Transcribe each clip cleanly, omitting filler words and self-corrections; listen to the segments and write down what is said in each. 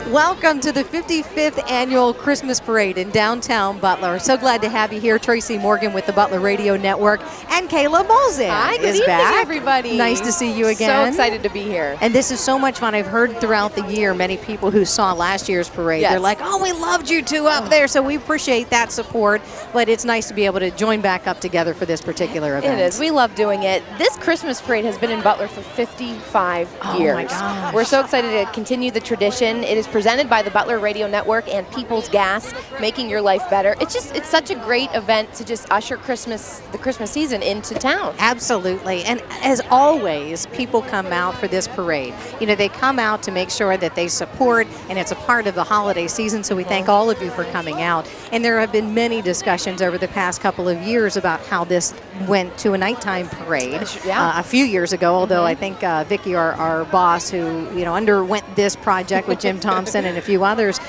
Welcome to the 55th Annual Christmas Parade in downtown Butler. So glad to have you here. Tracy Morgan with the Butler Radio Network and Kayla Bolzan Hi, good is evening, back. everybody. Nice to see you again. So excited to be here. And this is so much fun. I've heard throughout the year many people who saw last year's parade. Yes. They're like, oh, we loved you two up there. So we appreciate that support. But it's nice to be able to join back up together for this particular event. It is. We love doing it. This Christmas parade has been in Butler for 55 years. Oh my gosh. We're so excited to continue the tradition. It is presented by the Butler Radio Network and People's Gas, making your life better. It's such a great event to just usher the Christmas season into town. Absolutely. And as always, people come out for this parade. You know, they come out to make sure that they support, and it's a part of the holiday season, so we thank all of you for coming out. And there have been many discussions over the past couple of years about how this went to a nighttime parade a few years ago, although I think Vicki, our boss, who underwent this project with Jim Thompson and a few others,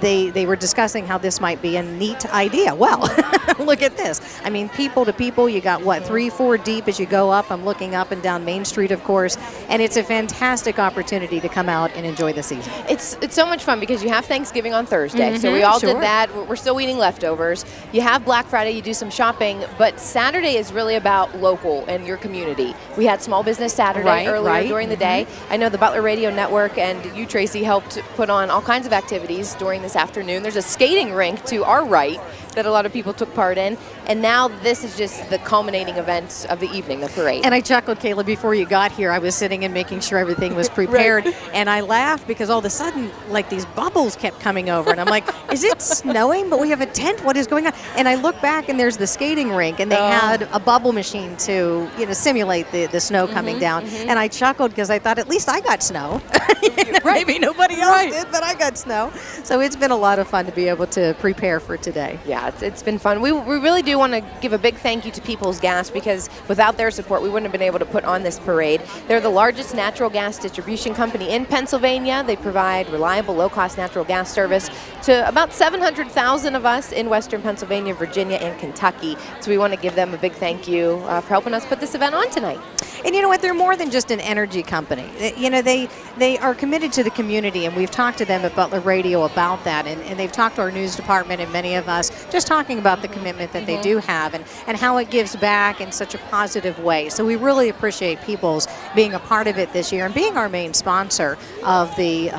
they were discussing how this might be a neat idea. Well, look at this. I mean, people to people, you got, 3-4 deep as you go up. I'm looking up and down Main Street, of course, and it's a fantastic opportunity to come out and enjoy the season. It's so much fun because you have Thanksgiving on Thursday, so we all did that. We're still eating leftovers. You have Black Friday, you do some shopping, but Saturday is really about local and your community. We had Small Business Saturday earlier during the day. I know the Butler Radio Network and you, Tracy, helped put on all kinds of activities during this afternoon. There's a skating rink to our right that a lot of people took part in, and now this is just the culminating event of the evening, the parade. And I chuckled, Kayla, before you got here. I was sitting and making sure everything was prepared, and I laughed because all of a sudden, like, these bubbles kept coming over, and I'm like, is it snowing? But we have a tent. What is going on? And I look back, and there's the skating rink, and they had a bubble machine to simulate the snow coming down. And I chuckled because I thought, at least I got snow. Maybe nobody else did, but I got snow. So it's been a lot of fun to be able to prepare for today. Yeah, it's been fun. We really do want to give a big thank you to People's Gas because without their support, we wouldn't have been able to put on this parade. They're the largest natural gas distribution company in Pennsylvania. They provide reliable, low-cost natural gas service to about 700,000 of us in Western Pennsylvania, Virginia, and Kentucky. So we want to give them a big thank you for helping us put this event on tonight. And you know what? They're more than just an energy company. They are committed to the community, and we've talked to them at Butler Radio about that, and they've talked to our news department and many of us just talking about the commitment that they do have and how it gives back in such a positive way. So we really appreciate People's being a part of it this year and being our main sponsor of the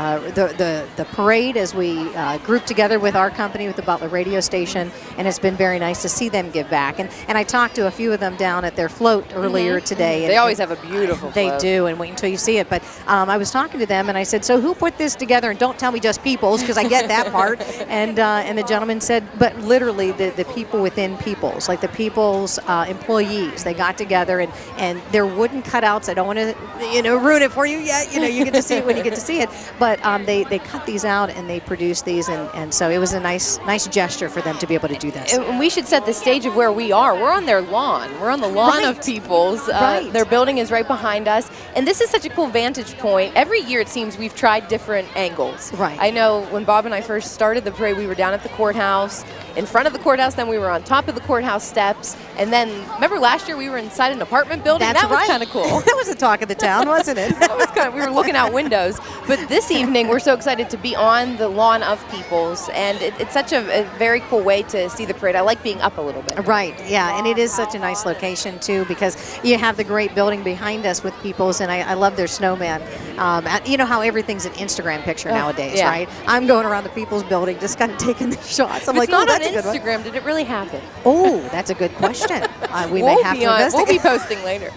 parade as we group together with our company, with the Butler Radio Station, and it's been very nice to see them give back. And I talked to a few of them down at their float earlier today. They always have a beautiful float. They do, and wait until you see it. But I was talking to them, and I said, so who put this together? And don't tell me just People's, because I get that part. And the gentleman said, but literally the people within People's, like the People's employees, they got together, and they're wooden cutouts. I don't want to ruin it for you yet. You get to see it when you get to see it. But they cut these out, and they produced these, and so it was a nice gesture for them to be able to do this. And we should set the stage of where we are. We're on their lawn. We're on the lawn of People's. Their building is right behind us. And this is such a cool vantage point. Every year it seems we've tried different angles. Right. I know when Bob and I first started the parade, we were down at the courthouse, in front of the courthouse, then we were on top of the courthouse steps, and then, remember last year we were inside an apartment building? That was kind of cool. That was the talk of the town, wasn't it? That was we were looking out windows. But this evening, we're so excited to be on the lawn of People's, and it's such a very cool way to see the parade. I like being up a little bit. Right, yeah, and it is such a nice location, too, because you have the great building behind us with People's, and I love their snowman. You know how everything's an Instagram picture nowadays, right? I'm going around the People's building just kind of taking the shots. I'm like, oh, that's a good one. Instagram, did it really happen? Oh, that's a good question. We may have to investigate. We'll be posting later.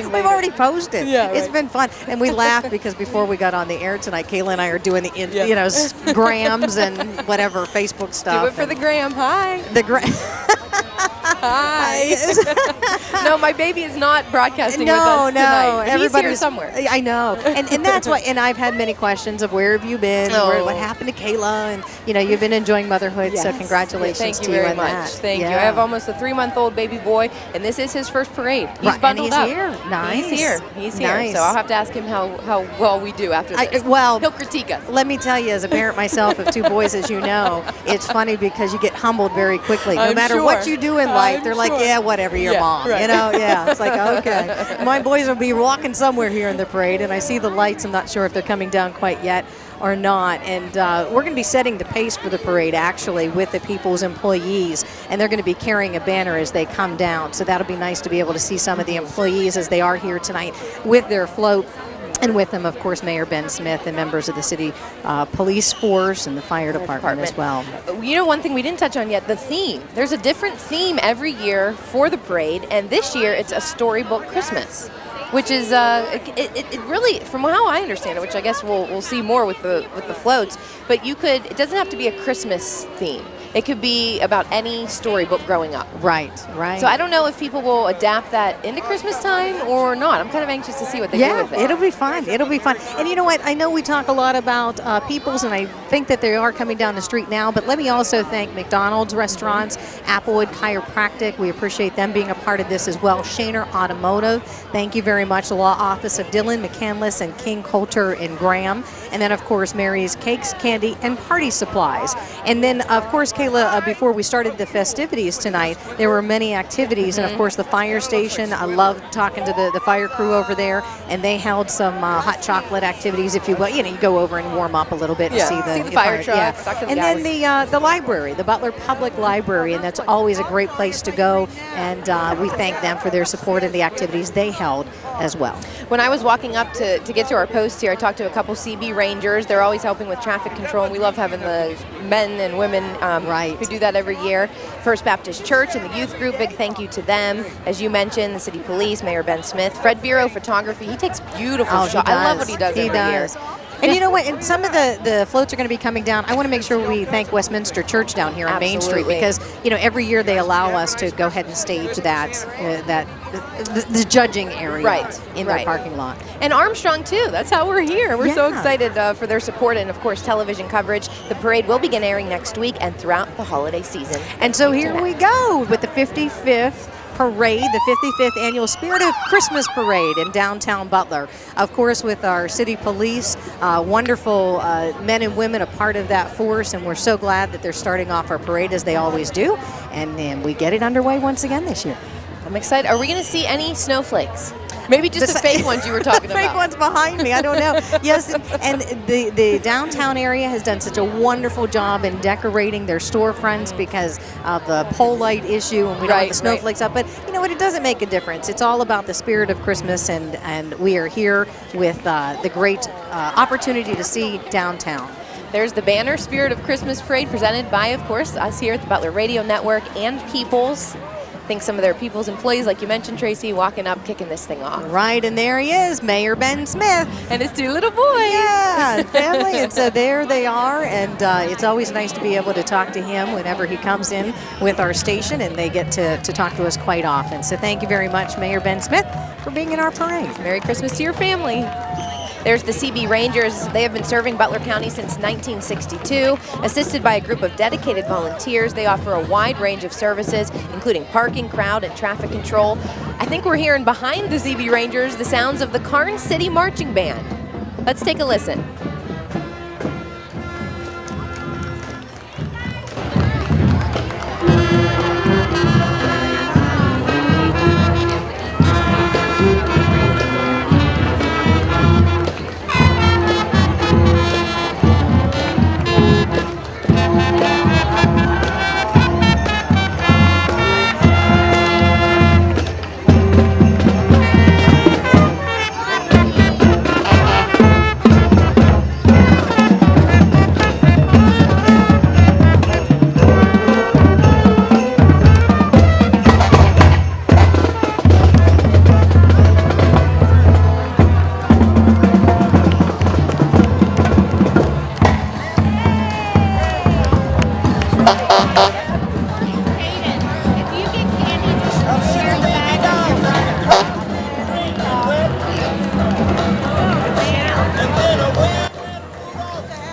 We've already posted. Yeah, It's been fun. And we laughed because before we got on the air tonight, Kayla and I are doing the grams and whatever Facebook stuff. Do it for the gram. Hi. The gram. Hi. No, my baby is not broadcasting with us tonight. He's here somewhere. I know. And that's why, and I've had many questions of where have you been, what happened to Kayla, and you've been enjoying motherhood, so congratulations to you very on much. that. Thank you. I have almost a 3-month-old baby boy, and this is his first parade. He's bundled up. Here. Nice. He's here. So I'll have to ask him how well we do after this. He'll critique us. Let me tell you, as a parent myself of 2 boys, as you know, it's funny because you get humbled very quickly. No matter what you do in life, like, they're like, yeah, whatever, your mom. right. You know, yeah. It's like, okay. My boys will be walking somewhere here in the parade, and I see the lights. I'm not sure if they're coming down quite yet or not. And we're going to be setting the pace for the parade, actually, with the People's employees. And they're going to be carrying a banner as they come down. So that'll be nice to be able to see some of the employees as they are here tonight with their float. And with them, of course, Mayor Ben Smith and members of the city police force and the fire department as well. You know, one thing we didn't touch on yet, the theme. There's a different theme every year for the parade, and this year it's a Storybook Christmas, which is it really, from how I understand it, which I guess we'll see more with the floats. But it doesn't have to be a Christmas theme. It could be about any storybook growing up. Right. So I don't know if people will adapt that into Christmas time or not. I'm kind of anxious to see what they do with it. Yeah, it'll be fun. And you know what? I know we talk a lot about People's, and I think that they are coming down the street now, but let me also thank McDonald's Restaurants, Applewood Chiropractic. We appreciate them being a part of this as well. Shaner Automotive, thank you very much. The Law Office of Dillon, McCandless, and King Coulter and Graham. And then, of course, Mary's Cakes, Candy, and Party Supplies. And then, of course, Kayla, before we started the festivities tonight, there were many activities. And, of course, the fire station, I love talking to the fire crew over there, and they held some hot chocolate activities, if you will. You know, you go over and warm up a little bit and see the fire trucks. Yeah. And then the library, the Butler Public Library, and that's always a great place to go. And we thank them for their support and the activities they held as well. When I was walking up to get to our post here, I talked to a couple CB Rangers. They're always helping with traffic control, and we love having the men and women who do that every year. First Baptist Church and the youth group, big thank you to them. As you mentioned, the city police, Mayor Ben Smith, Fred Vero Photography. He takes beautiful shots. I love what he does every year. And you know what? And some of the floats are going to be coming down. I want to make sure we thank Westminster Church down here on Main Street, because every year they allow us to go ahead and stage the judging area in their parking lot. And Armstrong too. That's how we're here. We're so excited for their support and of course television coverage. The parade will begin airing next week and throughout the holiday season. And so here we go with the 55th. Parade, the 55th annual Spirit of Christmas Parade in downtown Butler. Of course, with our city police, wonderful men and women a part of that force, and we're so glad that they're starting off our parade as they always do, and then we get it underway once again this year. I'm excited. Are we going to see any snowflakes? Maybe just the fake ones you were talking about. Fake ones behind me. I don't know. Yes, and the downtown area has done such a wonderful job in decorating their storefronts because of the pole light issue, and we don't have the snowflakes up. But you know what? It doesn't make a difference. It's all about the spirit of Christmas, and we are here with the great opportunity to see downtown. There's the banner Spirit of Christmas Parade presented by, of course, us here at the Butler Radio Network and People's. I think some of their People's employees, like you mentioned, Tracy, walking up, kicking this thing off. Right, and there he is, Mayor Ben Smith. And his two little boys. Yeah, family, and so there they are, and it's always nice to be able to talk to him whenever he comes in with our station, and they get to talk to us quite often. So thank you very much, Mayor Ben Smith, for being in our parade. Merry Christmas to your family. There's the CB Rangers. They have been serving Butler County since 1962. Assisted by a group of dedicated volunteers, they offer a wide range of services, including parking, crowd, and traffic control. I think we're hearing behind the CB Rangers the sounds of the Carn City Marching Band. Let's take a listen.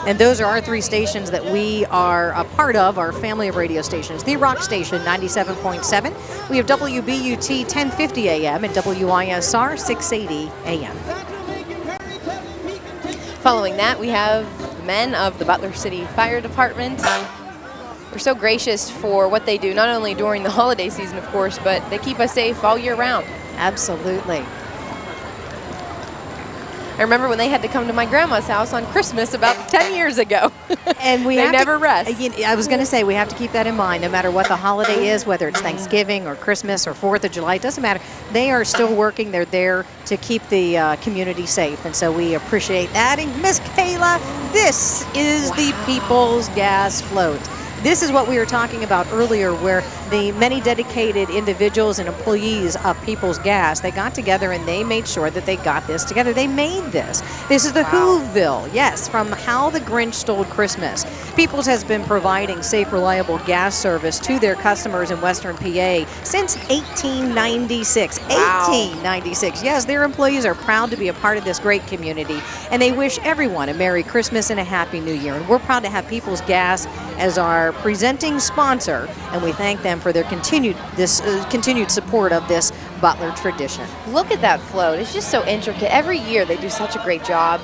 And those are our three stations that we are a part of, our family of radio stations. The Rock Station, 97.7. We have WBUT, 1050 AM, and WISR, 680 AM. Following that, we have men of the Butler City Fire Department. we're so gracious for what they do, not only during the holiday season, of course, but they keep us safe all year round. Absolutely. I remember when they had to come to my grandma's house on Christmas about 10 years ago. And we they have never to, rest. I was going to say, we have to keep that in mind, no matter what the holiday is, whether it's Thanksgiving or Christmas or 4th of July, it doesn't matter. They are still working. They're there to keep the community safe. And so we appreciate that. And Miss Kayla, this is the People's Gas Float. This is what we were talking about earlier, where the many dedicated individuals and employees of People's Gas, they got together and they made sure that they got this together. They made this. This is the Whoville, yes, from How the Grinch Stole Christmas. People's has been providing safe, reliable gas service to their customers in Western PA since 1896. Wow. 1896. Yes, their employees are proud to be a part of this great community, and they wish everyone a Merry Christmas and a Happy New Year. And we're proud to have People's Gas as our presenting sponsor, and we thank them for their continued support of this Butler tradition. Look at that float. It's just so intricate. Every year they do such a great job.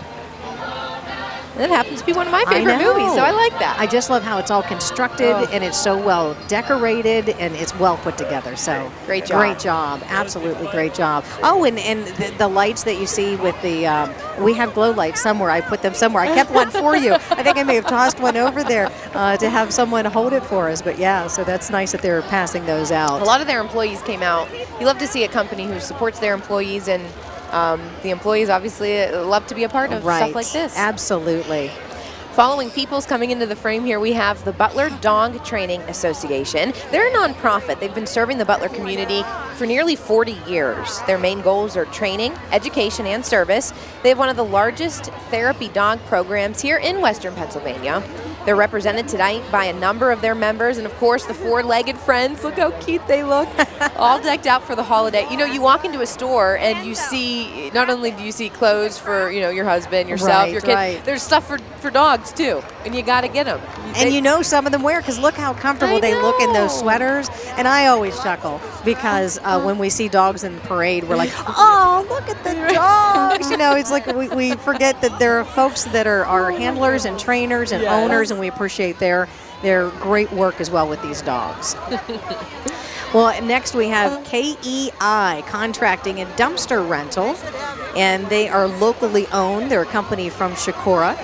And it happens to be one of my favorite movies, so I like that. I just love how it's all constructed and it's so well decorated and it's well put together. So great job. Great job. Absolutely great job. Oh, and the lights that you see with the, we have glow lights somewhere. I put them somewhere. I kept one for you. I think I may have tossed one over there to have someone hold it for us. But yeah, so that's nice that they're passing those out. A lot of their employees came out. You love to see a company who supports their employees, and the employees obviously love to be a part of stuff like this. Absolutely. Following People's coming into the frame here, we have the Butler Dog Training Association. They're a nonprofit. They've been serving the Butler community for nearly 40 years. Their main goals are training, education, and service. They have one of the largest therapy dog programs here in Western Pennsylvania. They're represented tonight by a number of their members, and of course the four-legged friends. Look how cute they look, all decked out for the holiday. You know, you walk into a store and you see, not only do you see clothes for, you know, your husband, yourself, your kid, there's stuff for dogs too, and you got to get them. And you know some of them wear, because look how comfortable they look in those sweaters. And I always chuckle because when we see dogs in the parade, we're like, oh, look at the dogs. You know, it's like we forget that there are folks that are our handlers and trainers and owners, and we appreciate their great work as well with these dogs. Well, next we have KEI Contracting and Dumpster Rental, and they are locally owned. They're a company from Shakora.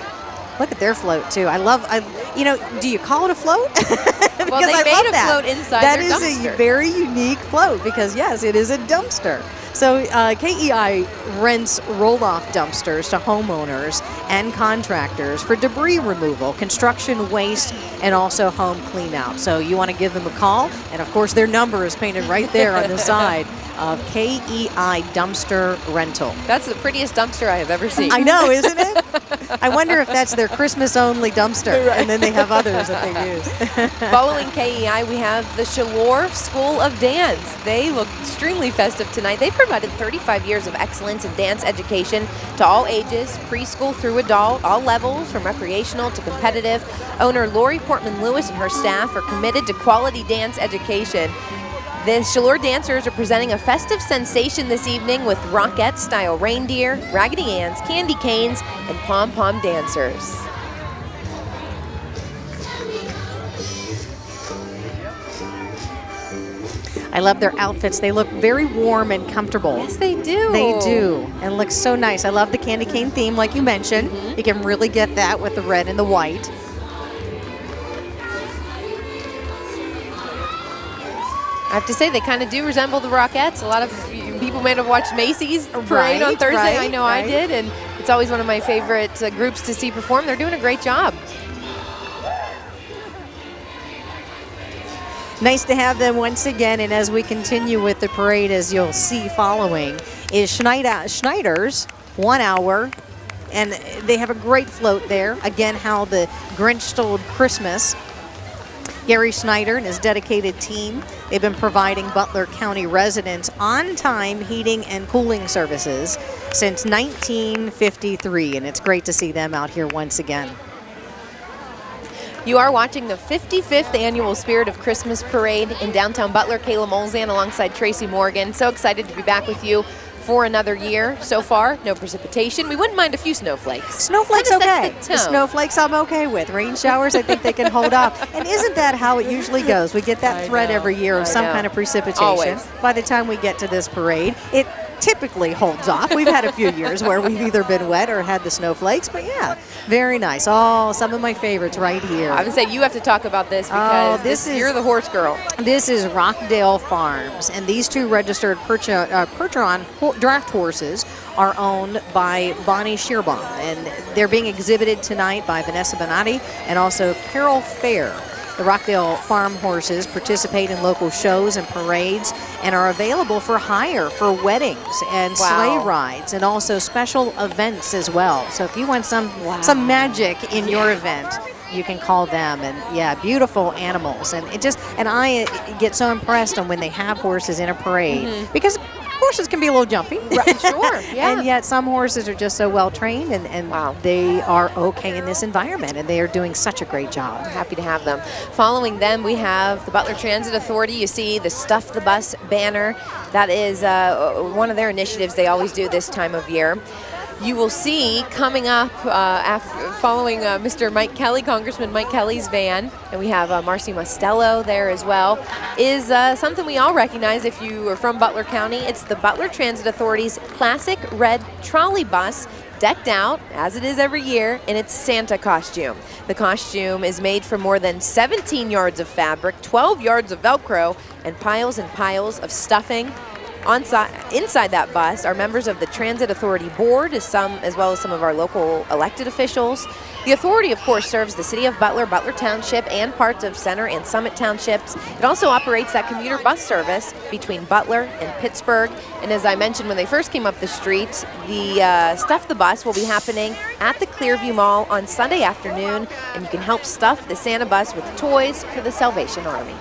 Look at their float too. You know, do you call it a float? Well, they made a float inside their dumpster. That is a very unique float because, yes, it is a dumpster. So KEI rents roll-off dumpsters to homeowners and contractors for debris removal, construction waste, and also home clean-out. So you want to give them a call, and of course their number is painted right there on the side of KEI Dumpster Rental. That's the prettiest dumpster I have ever seen. I know, isn't it? I wonder if that's their Christmas-only dumpster, and then they have others that they use. Following KEI, we have the Chalor School of Dance. They look extremely festive tonight. They've provided 35 years of excellence in dance education to all ages, preschool through adult, all levels, from recreational to competitive. Owner Lori Portman Lewis and her staff are committed to quality dance education. The Chalor dancers are presenting a festive sensation this evening with Rockette-style reindeer, Raggedy Anns, candy canes, and pom-pom dancers. I love their outfits. They look very warm and comfortable. Yes, they do. They do. And look so nice. I love the candy cane theme, like you mentioned. You can really get that with the red and the white. I have to say, they kind of do resemble the Rockettes. A lot of people may have watched Macy's parade on Thursday. I know I did, and it's always one of my favorite groups to see perform. They're doing a great job. Nice to have them once again, and as we continue with the parade, as you'll see following, is Schneider's 1 hour, and they have a great float there. Again, How the Grinch Stole Christmas. Gary Schneider and his dedicated team, they've been providing Butler County residents on-time heating and cooling services since 1953, and it's great to see them out here once again. You are watching the 55th annual Spirit of Christmas Parade in downtown Butler. Kayla Molzan alongside Tracy Morgan. So excited to be back with you for another year so far. No precipitation. We wouldn't mind a few snowflakes. Snowflakes Kinda okay. sets The the tone. snowflakes I'm okay with. Rain showers, I think they can hold up. And isn't that how it usually goes? We get that I thread know, every year of I some know. kind of precipitation. Always. By the time we get to this parade, it typically holds off. We've had a few years where we've either been wet or had the snowflakes, but yeah, very nice. Oh, some of my favorites right here. I would say you have to talk about this because you're the horse girl. This is Rockdale Farms, and these two registered Percheron draft horses are owned by Bonnie Shearbaum, and they're being exhibited tonight by Vanessa Bonatti and also Carol Fair. The Rockdale Farm horses participate in local shows and parades and are available for hire for weddings and sleigh rides and also special events as well. So if you want some magic in your event, you can call them. And yeah, beautiful animals. And I get so impressed on when they have horses in a parade because horses can be a little jumpy. Right, sure, yeah. And yet some horses are just so well trained and they are okay in this environment, and they are doing such a great job. I'm happy to have them. Following them, we have the Butler Transit Authority. You see the Stuff the Bus banner. That is one of their initiatives they always do this time of year. You will see coming up following Mr. Mike Kelly, Congressman Mike Kelly's van, and we have Marcy Mostello there as well, is something we all recognize if you are from Butler County. It's the Butler Transit Authority's classic red trolley bus, decked out, as it is every year, in its Santa costume. The costume is made from more than 17 yards of fabric, 12 yards of Velcro, and piles of stuffing. Inside that bus are members of the Transit Authority Board, as well as some of our local elected officials. The authority, of course, serves the city of Butler, Butler Township, and parts of Center and Summit Townships. It also operates that commuter bus service between Butler and Pittsburgh. And as I mentioned when they first came up the street, the Stuff the Bus will be happening at the Clearview Mall on Sunday afternoon, and you can help stuff the Santa bus with toys for the Salvation Army.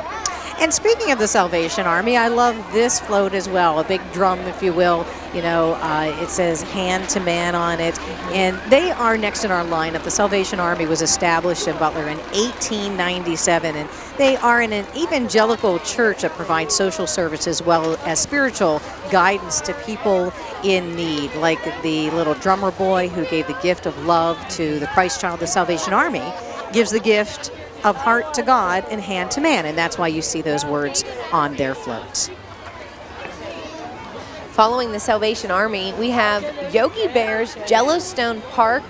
And speaking of the Salvation Army, I love this float as well, a big drum, if you will. You know, it says Hand to Man on it. And they are next in our lineup. The Salvation Army was established in Butler in 1897, and they are an evangelical church that provides social service as well as spiritual guidance to people in need, like the little drummer boy who gave the gift of love to the Christ child. The Salvation Army gives the gift of heart to God and hand to man, and that's why you see those words on their floats. Following the Salvation Army, we have Yogi Bear's Jellostone Park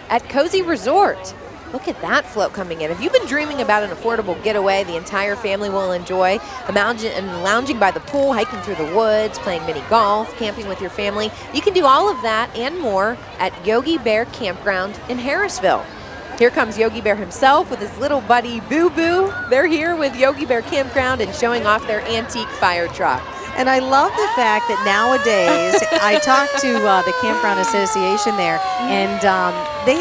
at Cozy Resort. Look at that float coming in. If you've been dreaming about an affordable getaway the entire family will enjoy, lounging by the pool, hiking through the woods, playing mini golf, camping with your family, you can do all of that and more at Yogi Bear Campground in Harrisville. Here comes Yogi Bear himself with his little buddy Boo Boo. They're here with Yogi Bear Campground and showing off their antique fire truck. And I love the fact that nowadays, I talked to the Campground Association there, and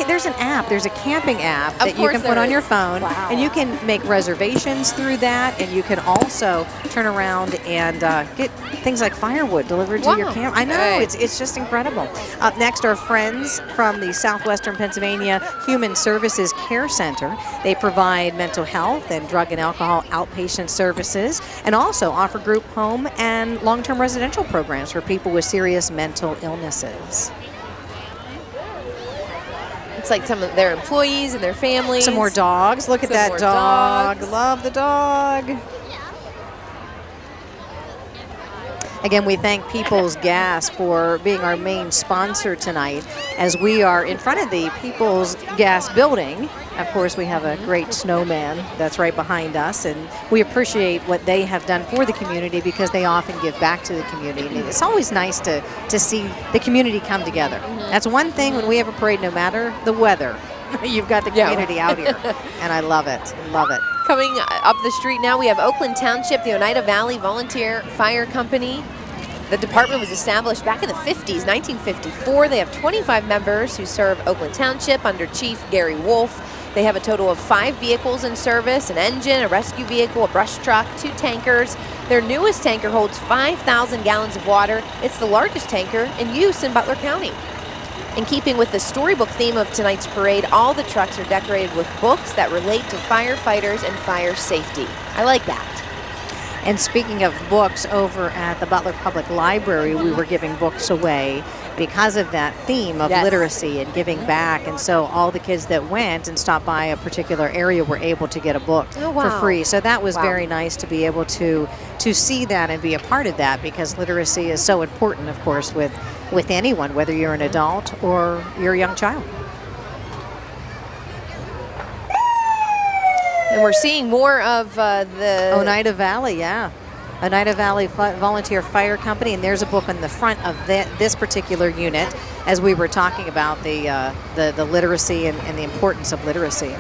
there's an app, there's a camping app that you can put on your phone, and you can make reservations through that, and you can also turn around and get things like firewood delivered to your camp. I know, it's just incredible. Up next are friends from the Southwestern Pennsylvania Human Services Care Center. They provide mental health and drug and alcohol outpatient services, and also offer group home and long-term residential programs for people with serious mental illnesses. It's like some of their employees and their families. Some more dogs. Look at that dog. Dogs. Love the dog. Again, we thank People's Gas for being our main sponsor tonight as we are in front of the People's Gas building. Of course, we have a great snowman that's right behind us, and we appreciate what they have done for the community because they often give back to the community. And it's always nice to see the community come together. That's one thing when we have a parade, no matter the weather, you've got the community out here, and I love it. Love it. Coming up the street now, we have Oakland Township, the Oneida Valley Volunteer Fire Company. The department was established back in the 50s, 1954. They have 25 members who serve Oakland Township under Chief Gary Wolf. They have a total of 5 vehicles in service, an engine, a rescue vehicle, a brush truck, 2 tankers. Their newest tanker holds 5,000 gallons of water. It's the largest tanker in use in Butler County. In keeping with the Storybook theme of tonight's parade, all the trucks are decorated with books that relate to firefighters and fire safety. I like that. And speaking of books, over at the Butler Public Library, we were giving books away because of that theme of literacy and giving back. And so all the kids that went and stopped by a particular area were able to get a book for free. So that was very nice to be able to see that and be a part of that, because literacy is so important, of course, with anyone, whether you're an adult or you're a young child. And we're seeing more of the Oneida Valley, Oneida Valley Volunteer Fire Company, and there's a book on the front of this particular unit, as we were talking about the literacy and the importance of literacy.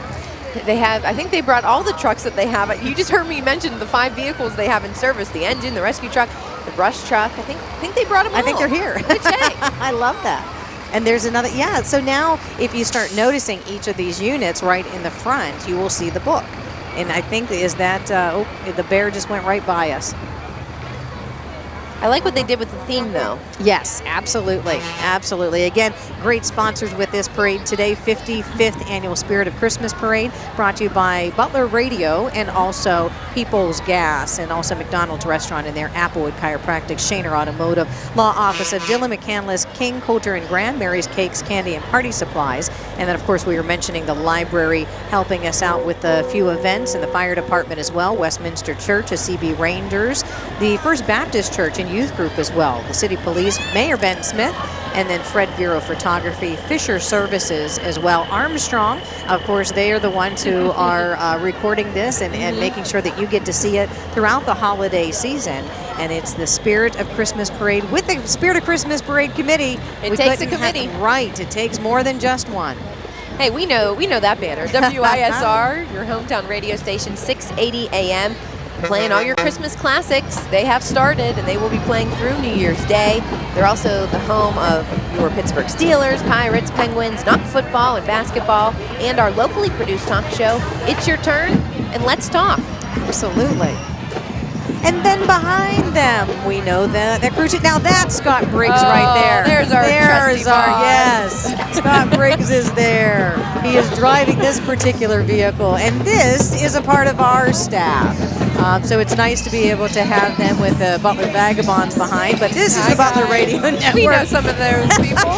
They have, I think they brought all the trucks that they have. You just heard me mention the 5 vehicles they have in service: the engine, the rescue truck, the brush truck. I think they brought them all. I think they're here. Which, hey. I love that. And there's another, so now if you start noticing each of these units right in the front, you will see the book. And I think the bear just went right by us. I like what they did with the theme, though. Yes, absolutely. Absolutely. Again, great sponsors with this parade today. 55th Annual Spirit of Christmas Parade, brought to you by Butler Radio and also People's Gas, and also McDonald's Restaurant in there, Applewood Chiropractic, Shaner Automotive, Law Office of Dylan McCandless, King, Coulter and Grand, Mary's Cakes, Candy and Party Supplies. And then, of course, we were mentioning the library helping us out with a few events, and the fire department as well, Westminster Church, a CB Rangers, the First Baptist Church and youth group as well, the city police, Mayor Ben Smith, and then Fred Bureau Photography, Fisher Services as well. Armstrong, of course, they are the ones who are recording this and making sure that you get to see it throughout the holiday season. And it's the Spirit of Christmas Parade with the Spirit of Christmas Parade Committee. It takes a committee. Right, it takes more than just one. Hey, we know that banner. WISR, your hometown radio station, 680 AM. Playing all your Christmas classics. They have started, and they will be playing through New Year's Day. They're also the home of your Pittsburgh Steelers, Pirates, Penguins, not football and basketball, and our locally produced talk show, It's Your Turn, and Let's Talk. Absolutely. And then behind them, we know that crew chief. Now that's Scott Briggs right there. There's our trusty boss. Yes, Scott Briggs is there. He is driving this particular vehicle, and this is a part of our staff. So it's nice to be able to have them with the Butler Vagabonds behind. But this is the Butler Radio Network. We know some of those people.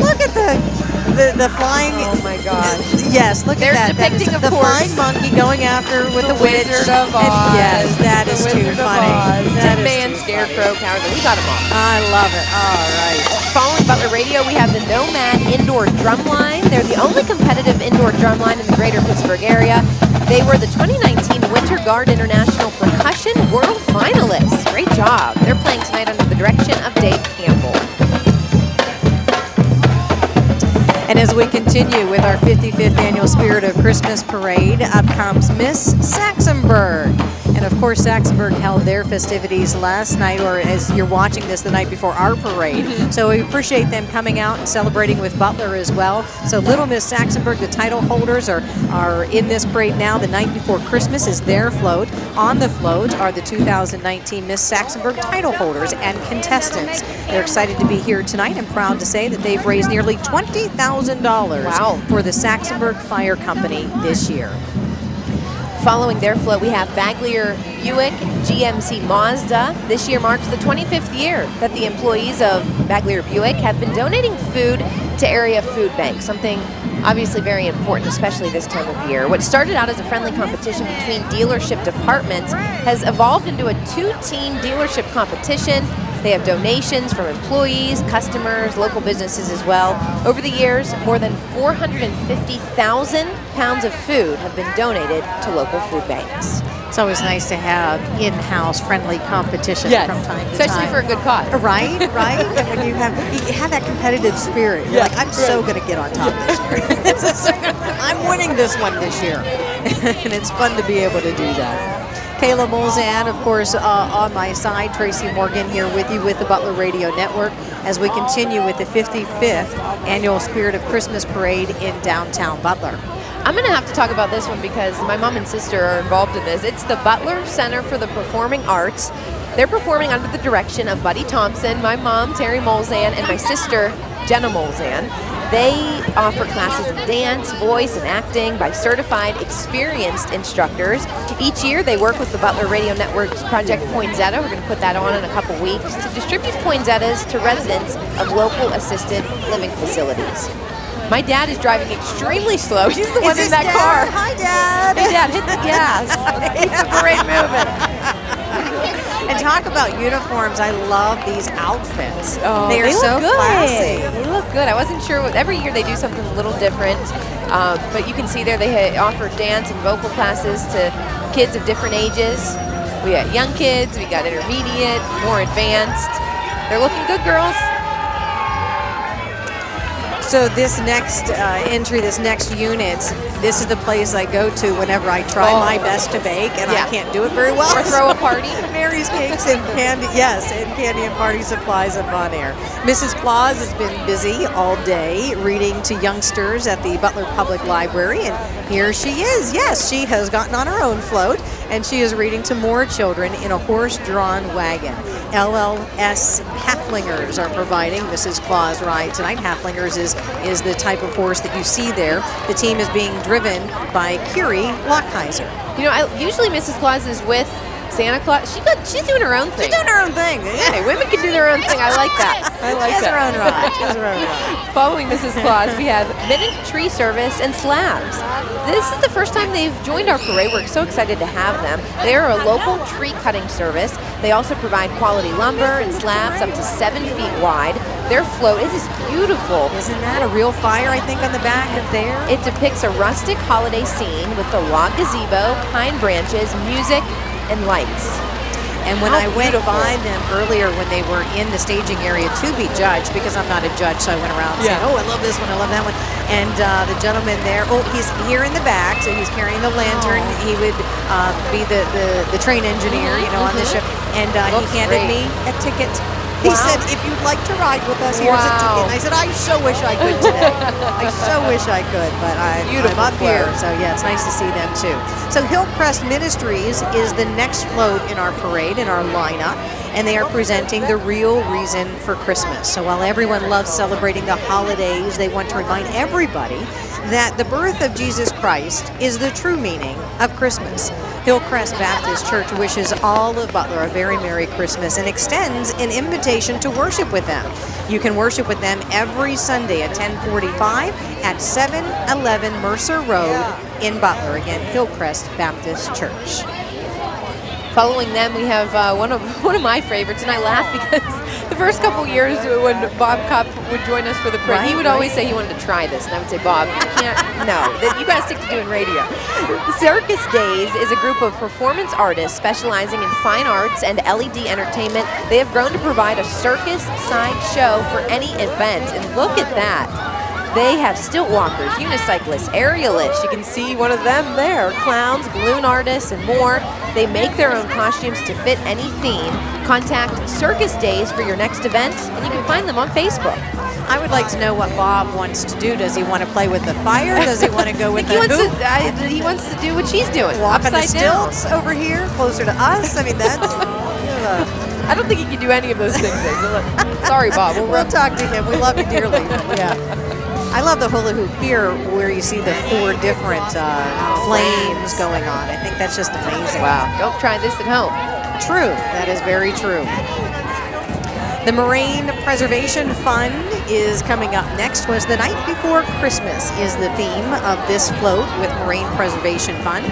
Look at the flying. Oh my gosh. Yes, look They're at that. depicting, That is of the course, flying monkey going after with the witch. Wizard of Oz. And yes, that is too funny. That is Man, too Scarecrow, Cowardly. We got them all. I love it. All right. Following Butler Radio, we have the Nomad Indoor Drum Line. They're the only competitive indoor drum line in the greater Pittsburgh area. They were the 2019 Winter Guard International Percussion World Finalists. Great job. They're playing tonight under the direction of Dave Campbell. And as we continue with our 55th Annual Spirit of Christmas Parade, up comes Miss Saxonburg. And of course, Saxonburg held their festivities last night, or as you're watching this, the night before our parade. So we appreciate them coming out and celebrating with Butler as well. So Little Miss Saxonburg, the title holders, are in this parade now. The night before Christmas is their float. On the float are the 2019 Miss Saxonburg title holders and contestants. They're excited to be here tonight and proud to say that they've raised nearly $20,000 for the Saxonburg Fire Company this year. Following their float, we have Baglier Buick GMC Mazda. This year marks the 25th year that the employees of Baglier Buick have been donating food to area food banks, something obviously very important, especially this time of year. What started out as a friendly competition between dealership departments has evolved into a 2-team dealership competition. They have donations from employees, customers, local businesses as well. Over the years, more than 450,000 pounds of food have been donated to local food banks. It's always nice to have in-house friendly competition from time to time. Especially for a good cause. Right. And when you have that competitive spirit, you're like, I'm so going to get on top this year. I'm winning this one this year. And it's fun to be able to do that. Kayla Molzan, of course, on my side. Tracy Morgan here with you with the Butler Radio Network as we continue with the 55th Annual Spirit of Christmas Parade in downtown Butler. I'm going to have to talk about this one because my mom and sister are involved in this. It's the Butler Center for the Performing Arts. They're performing under the direction of Buddy Thompson, my mom, Terry Molzan, and my sister, Jenna Molzan. They offer classes in dance, voice, and acting by certified, experienced instructors. Each year, they work with the Butler Radio Network's Project Poinsettia. We're going to put that on in a couple weeks to distribute poinsettias to residents of local assisted living facilities. My dad is driving extremely slow. He's the one in that car. Hi, Dad. Hey, Dad, hit the gas. Keep the parade moving. And talk about uniforms. I love these outfits. Oh, they are so look good. classy. They look good. I wasn't sure. Every year they do something a little different. But you can see there they offer dance and vocal classes to kids of different ages. We got young kids. We got intermediate, more advanced. They're looking good, girls. So this next entry, this next unit, this is the place I go to whenever I try my best to bake, and I can't do it very well. Or throw a party. Mary's Cakes and Candy, yes, and Candy and Party Supplies of Bon Air. Mrs. Claus has been busy all day reading to youngsters at the Butler Public Library, and here she is. Yes, she has gotten on her own float, and she is reading to more children in a horse-drawn wagon. LLS Halflingers are providing Mrs. Claus ride tonight. Halflingers is the type of horse that you see there. The team is being driven by Curie Lockheiser. You know, usually Mrs. Claus is with Santa Claus. She's doing her own thing. She's doing her own thing. Hey, women can do their own thing. I like that. I like She has that. her own ride. She has her own ride. Following Mrs. Claus, we have Minute Tree Service and Slabs. This is the first time they've joined our parade. We're so excited to have them. They are a local tree cutting service. They also provide quality lumber and slabs up to 7 feet wide. Their float is beautiful. Isn't that a real fire, I think, on the back of there? It depicts a rustic holiday scene with the log gazebo, pine branches, music, and lights. And when I went by them earlier when they were in the staging area to be judged, because I'm not a judge, so I went around saying, oh, I love this one, I love that one. And the gentleman there, he's here in the back, so he's carrying the lantern. He would be the train engineer, you know, on the ship. And he handed me a ticket. He said, if you'd like to ride with us, here's a ticket. And I said, I so wish I could today. I so wish I could, but I'm up here. So, yeah, it's nice to see them, too. So, Hillcrest Ministries is the next float in our parade, in our lineup, and they are presenting the real reason for Christmas. So, while everyone loves celebrating the holidays, they want to remind everybody that the birth of Jesus Christ is the true meaning of Christmas. Hillcrest Baptist Church wishes all of Butler a very Merry Christmas and extends an invitation to worship with them. You can worship with them every Sunday at 10:45 at 711 Mercer Road in Butler. Again, Hillcrest Baptist Church. Following them, we have one of my favorites, and I laugh because the first couple years when Bob Kopp would join us for the parade, he would always say he wanted to try this, and I would say, Bob, you can't, no, you guys stick to doing radio. Circus Days is a group of performance artists specializing in fine arts and LED entertainment. They have grown to provide a circus-side show for any event, and look at that. They have stilt walkers, unicyclists, aerialists. You can see one of them there. Clowns, balloon artists, and more. They make their own costumes to fit any theme. Contact Circus Days for your next event, and you can find them on Facebook. I would like to know what Bob wants to do. Does he want to play with the fire? Does he want to go with the hoop? He wants to do what she's doing. Walk on the upside down. stilts over here, closer to us. I mean, that's... I don't think he can do any of those things. Sorry, Bob. We'll talk to him. We love you dearly. Yeah. I love the hula hoop here where you see the 4 different flames going on. I think that's just amazing. Wow. Don't try this at home. True. That is very true. The Moraine Preservation Fund is coming up next. Was the night before Christmas is the theme of this float with Moraine Preservation Fund.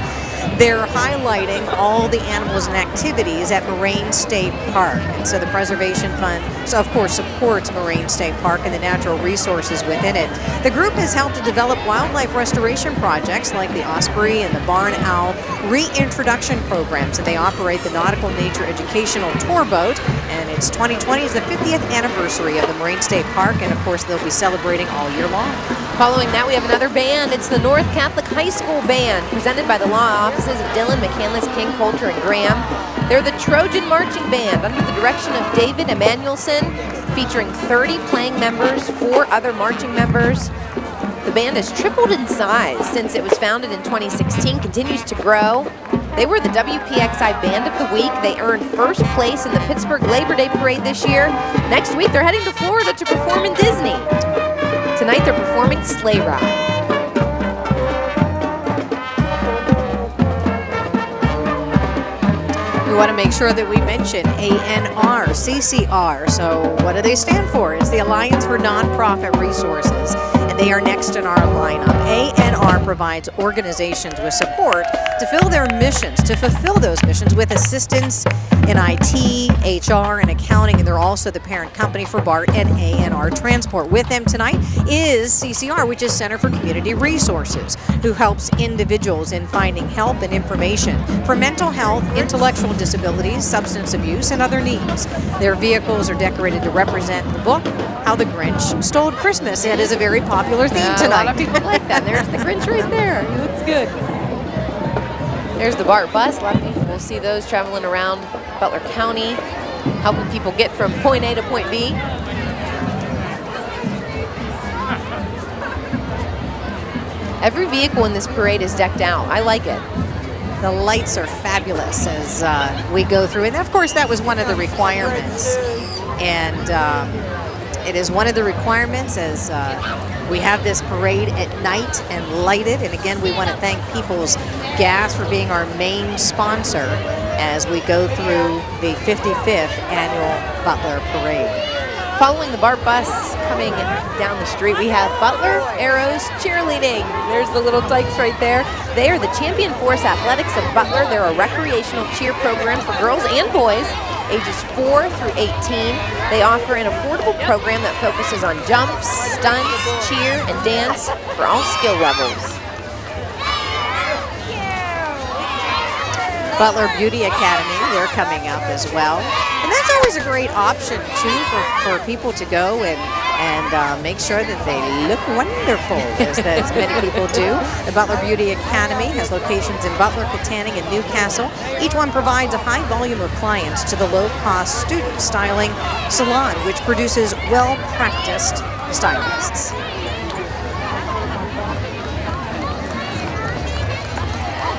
They're highlighting all the animals and activities at Moraine State Park. And so the Preservation Fund, of course, supports Moraine State Park and the natural resources within it. The group has helped to develop wildlife restoration projects like the Osprey and the Barn Owl reintroduction programs. And they operate the Nautical Nature Educational Tour Boat. And it's 2020 is the 50th anniversary of the Moraine State Park. And, of course, they'll be celebrating all year long. Following that, we have another band. It's the North Catholic High School Band, presented by the law offices of Dillon, McCandless, King, Coulter, and Graham. They're the Trojan Marching Band under the direction of David Emanuelson, featuring 30 playing members, 4 other marching members. The band has tripled in size since it was founded in 2016, continues to grow. They were the WPXI Band of the Week. They earned first place in the Pittsburgh Labor Day Parade this year. Next week, they're heading to Florida to perform in Disney. Tonight, they're performing Sleigh Ride. We want to make sure that we mention ANR, CCR. So what do they stand for? It's the Alliance for Nonprofit Resources, and they are next in our lineup. ANR provides organizations with support to fulfill those missions with assistance in IT, HR, and accounting, and they're also the parent company for BART and ANR Transport. With them tonight is CCR, which is Center for Community Resources, who helps individuals in finding help and information for mental health, intellectual disabilities, substance abuse, and other needs. Their vehicles are decorated to represent the book, How the Grinch Stole Christmas. It is a very popular theme tonight. A lot of people like that. There's the Grinch right there. He looks good. There's the BART bus. A lot of people will see those traveling around Butler County, helping people get from point A to point B. Every vehicle in this parade is decked out. I like it. The lights are fabulous as we go through. And of course, that was one of the requirements. And it is one of the requirements as we have this parade at night and lighted. And again, we want to thank People's Gas for being our main sponsor as we go through the 55th annual Butler Parade. Following the BART bus coming down the street, we have Butler Arrows Cheerleading. There's the little tykes right there. They are the Champion Force Athletics of Butler. They're a recreational cheer program for girls and boys ages 4 through 18. They offer an affordable program that focuses on jumps, stunts, cheer, and dance for all skill levels. Butler Beauty Academy, they're coming up as well. And that's always a great option, too, for people to go and make sure that they look wonderful, as many people do. The Butler Beauty Academy has locations in Butler, Katanning, and Newcastle. Each one provides a high volume of clients to the low-cost student styling salon, which produces well-practiced stylists.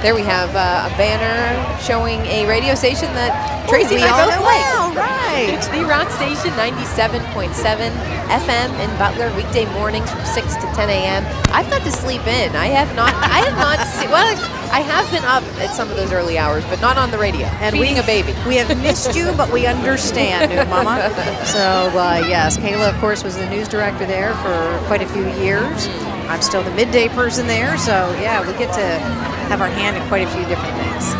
There we have a banner showing a radio station that Tracy and I both like. Well, right. It's the Rock Station 97.7 FM in Butler, weekday mornings from 6 to 10 a.m. I've got to sleep in. I have not I have been up at some of those early hours, but not on the radio, and feeding a baby. We have missed you, but we understand, new mama. So, yes, Kayla, of course, was the news director there for quite a few years. I'm still the midday person there, so yeah, we get to have our hand in quite a few different things.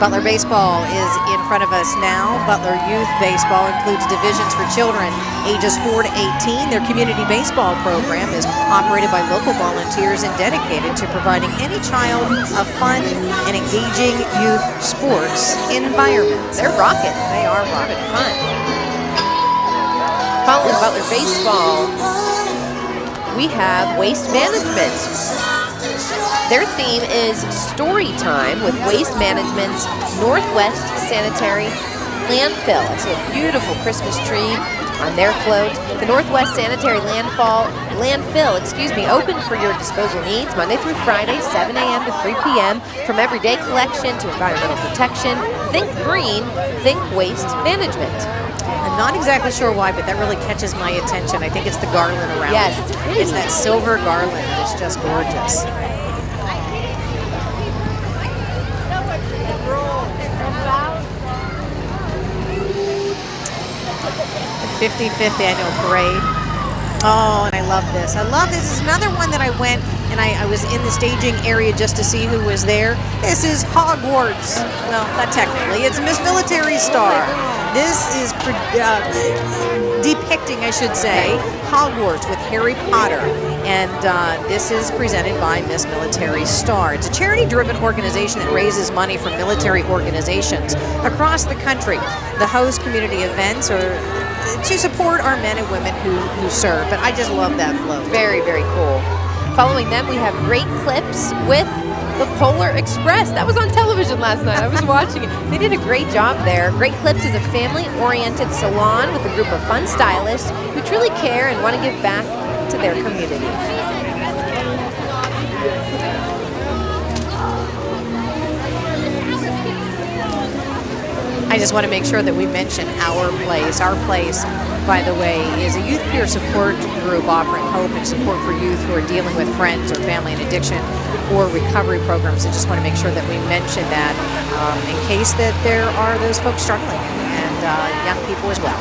Butler Baseball is in front of us now. Butler Youth Baseball includes divisions for children ages 4 to 18. Their community baseball program is operated by local volunteers and dedicated to providing any child a fun and engaging youth sports environment. They're rocking. They are rocking. Fun. Following Butler Baseball, we have Waste Management. Their theme is Story Time with Waste Management's Northwest Sanitary Landfill. I see a beautiful Christmas tree on their float. The Northwest Sanitary Landfill, open for your disposal needs Monday through Friday, 7 a.m. to 3 p.m. From everyday collection to environmental protection, think green, think waste management. I'm not exactly sure why, but that really catches my attention. I think it's the garland around it. Yes, it's that silver garland. It's just gorgeous. The 55th annual parade. Oh, and I love this. I love this. This is another one that I went and I was in the staging area just to see who was there. This is Hogwarts. Well, not technically. It's Miss Military Star. This is depicting, I should say, Hogwarts with Harry Potter. And this is presented by Miss Military Star. It's a charity-driven organization that raises money for military organizations across the country. The host community events are to support our men and women who serve. But I just love that float. Very, very cool. Following them, we have Great Clips with the Polar Express. That was on television last night. I was watching it. They did a great job there. Great Clips is a family-oriented salon with a group of fun stylists who truly care and want to give back to their community. I just want to make sure that we mention our place. Our place, by the way, is a youth peer support group offering hope and support for youth who are dealing with friends or family and addiction or recovery programs. I just want to make sure that we mention that in case that there are those folks struggling and young people as well.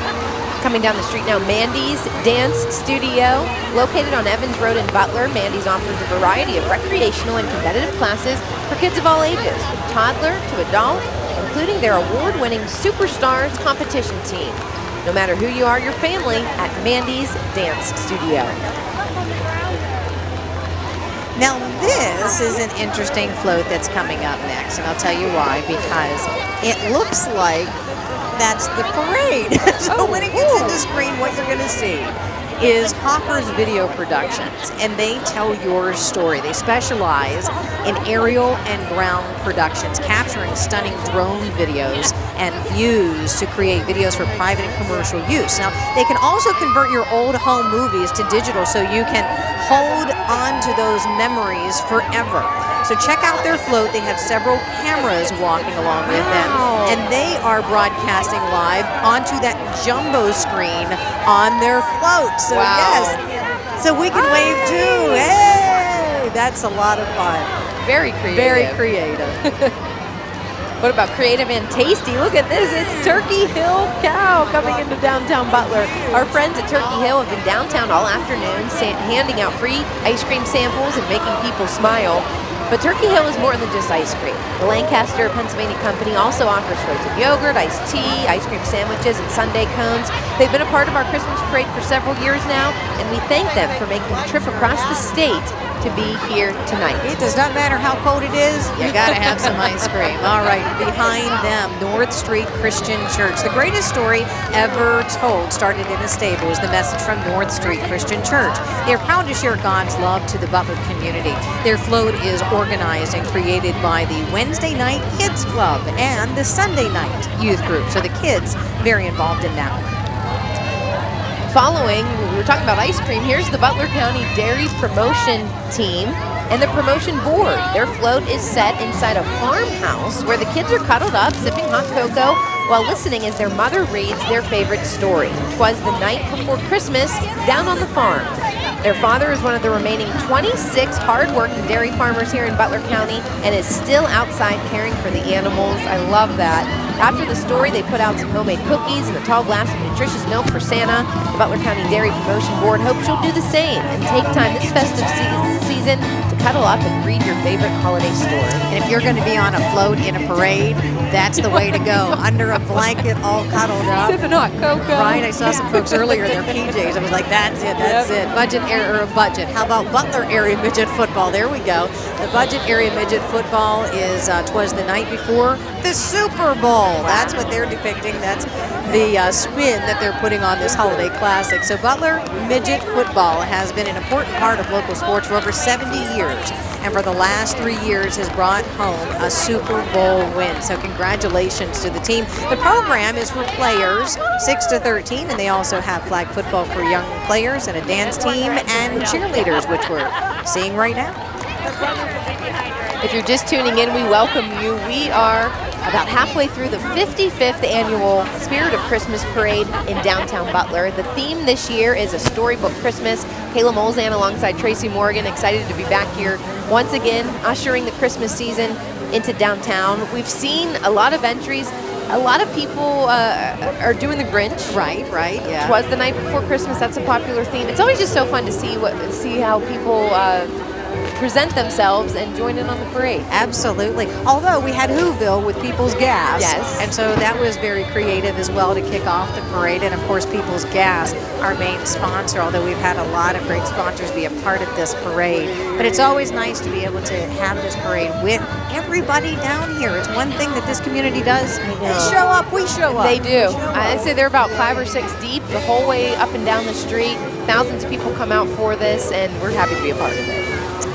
Coming down the street now, Mandy's Dance Studio. Located on Evans Road in Butler, Mandy's offers a variety of recreational and competitive classes for kids of all ages, from toddler to adult, including their award-winning Superstars competition team. No matter who you are, your family at Mandy's Dance Studio. Now this is an interesting float that's coming up next, and I'll tell you why, because it looks like that's the parade. So when it gets into screen, what you're going to see is Hopper's Video Productions, and they tell your story. They specialize in aerial and ground productions, capturing stunning drone videos and views to create videos for private and commercial use. Now, they can also convert your old home movies to digital so you can hold on to those memories forever. So check out their float. They have several cameras walking along with them, and they are broadcasting live onto that jumbo screen on their float. So yes, so we can wave too. Hey, that's a lot of fun. Very creative. Very creative. What about creative and tasty? Look at this, it's Turkey Hill Cow coming into downtown Butler. Our friends at Turkey Hill have been downtown all afternoon handing out free ice cream samples and making people smile. But Turkey Hill is more than just ice cream. The Lancaster, Pennsylvania company also offers frozen yogurt, iced tea, ice cream sandwiches, and sundae cones. They've been a part of our Christmas parade for several years now, and we thank them for making the trip across the state to be here tonight. It does not matter how cold it is, you gotta have some ice cream. All right, behind them, North Street Christian Church. The greatest story ever told started in a stable is the message from North Street Christian Church. They're proud to share God's love to the Butler community. Their float is organized and created by the Wednesday Night Kids Club and the Sunday Night Youth Group. So the kids very involved in that one. Following, we were talking about ice cream, here's the Butler County Dairy Promotion Team and the promotion board. Their float is set inside a farmhouse where the kids are cuddled up, sipping hot cocoa, while listening as their mother reads their favorite story. 'Twas the night before Christmas, down on the farm. Their father is one of the remaining 26 hard-working dairy farmers here in Butler County and is still outside caring for the animals. I love that. After the story, they put out some homemade cookies and a tall glass of nutritious milk for Santa. The Butler County Dairy Promotion Board hopes you'll do the same and take time this festive season to cuddle up and read your favorite holiday story. And if you're going to be on a float in a parade, that's the way to go. Under a blanket, all cuddled up. Sipping hot cocoa. Right, I saw some folks earlier in their PJs. I was like, that's it, that's it. Budget budget. How about Butler Area Midget Football? There we go. The Budget Area Midget Football is, 'twas the night before the Super Bowl. That's what they're depicting. That's the spin that they're putting on this holiday classic. So Butler Midget Football has been an important part of local sports for over 70 years. And for the last 3 years has brought home a Super Bowl win. So congratulations to the team. The program is for players 6 to 13, and they also have flag football for young players and a dance team and cheerleaders, which we're seeing right now. If you're just tuning in, we welcome you. We are about halfway through the 55th annual Spirit of Christmas Parade in downtown Butler. The theme this year is a Storybook Christmas. Kayla Molzan alongside Tracy Morgan, excited to be back here once again, ushering the Christmas season into downtown. We've seen a lot of entries. A lot of people are doing the Grinch. Right, yeah. 'Twas the night before Christmas. That's a popular theme. It's always just so fun to see how people present themselves and join in on the parade. Absolutely. Although we had Whoville with People's Gas. Yes. And so that was very creative as well to kick off the parade. And of course, People's Gas, our main sponsor, although we've had a lot of great sponsors be a part of this parade. But it's always nice to be able to have this parade with everybody down here. It's one thing that this community does. They show up, we show up. They do. I'd say they're about 5 or 6 deep the whole way up and down the street. Thousands of people come out for this, and we're happy to be a part of it.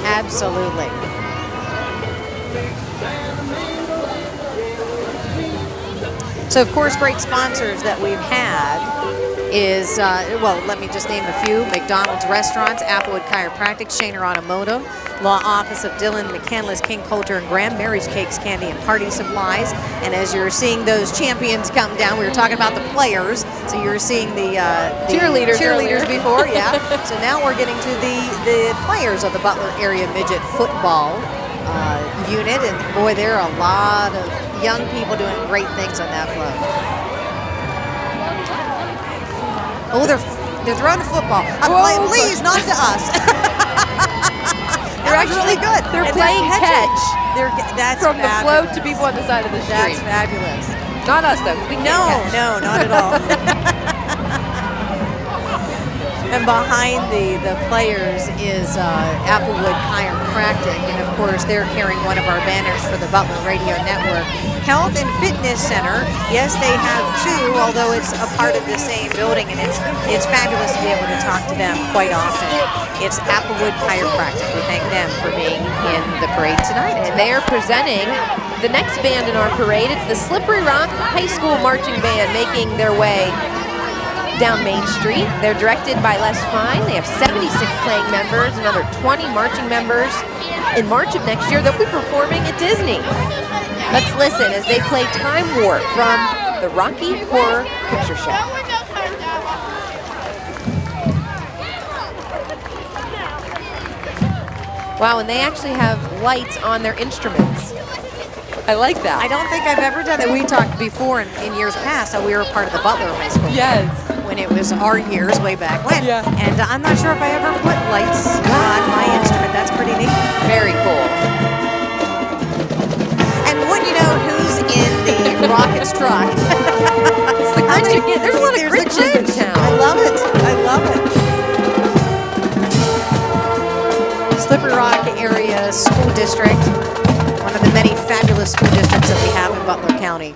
Absolutely. So, of course, great sponsors that we've had is, well, let me just name a few: McDonald's Restaurants, Applewood Chiropractic, Shaner Automotive, Law Office of Dillon, McCandless, King Coulter, and Graham, Mary's Cakes, Candy, and Party Supplies. And as you're seeing those champions come down, we were talking about the players, so you're seeing the cheerleaders before, yeah. So now we're getting to the players of the Butler Area Midget Football unit, and boy, there are a lot of young people doing great things on that float. Oh, they're throwing the football. Please, not to us. They're actually really good. They're playing catch. That's from fabulous. The float to people on the side of the street. That's fabulous. Not us, though. We can't catch. No, not at all. And behind the players is Applewood Chiropractic, and of course they're carrying one of our banners for the Butler Radio Network. Health and Fitness Center, yes, they have two, although it's a part of the same building, and it's fabulous to be able to talk to them quite often. It's Applewood Chiropractic. We thank them for being in the parade tonight. And they are presenting the next band in our parade. It's the Slippery Rock High School Marching Band making their way down Main Street. They're directed by Les Fine. They have 76 playing members, another 20 marching members. In March of next year, they'll be performing at Disney. Let's listen as they play Time Warp from the Rocky Horror Picture Show. Wow, and they actually have lights on their instruments. I like that. I don't think I've ever done that. We talked before in years past how we were part of the Butler High School. Yes. When it was our years, way back when. Yeah. And I'm not sure if I ever put lights on my instrument. That's pretty neat. Very cool. And wouldn't you know who's in the Rockets truck? It's the Grinch again. There's a lot of Grinches in town. I love it. I love it. Slippery Rock Area School District, one of the many fabulous school districts that we have in Butler County.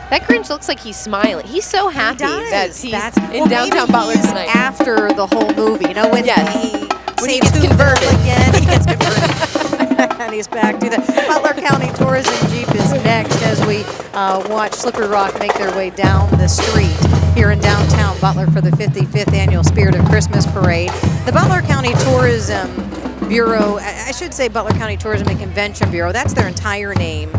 That Grinch looks like he's smiling. He's so happy that he's in downtown maybe Butler he's tonight. After the whole movie, you know, when he gets converted again, he gets converted. And he's back to the Butler County Tourism Jeep is next as we watch Slippery Rock make their way down the street here in downtown Butler for the 55th Annual Spirit of Christmas Parade. The Butler County Tourism Bureau, I should say Butler County Tourism and Convention Bureau, that's their entire name.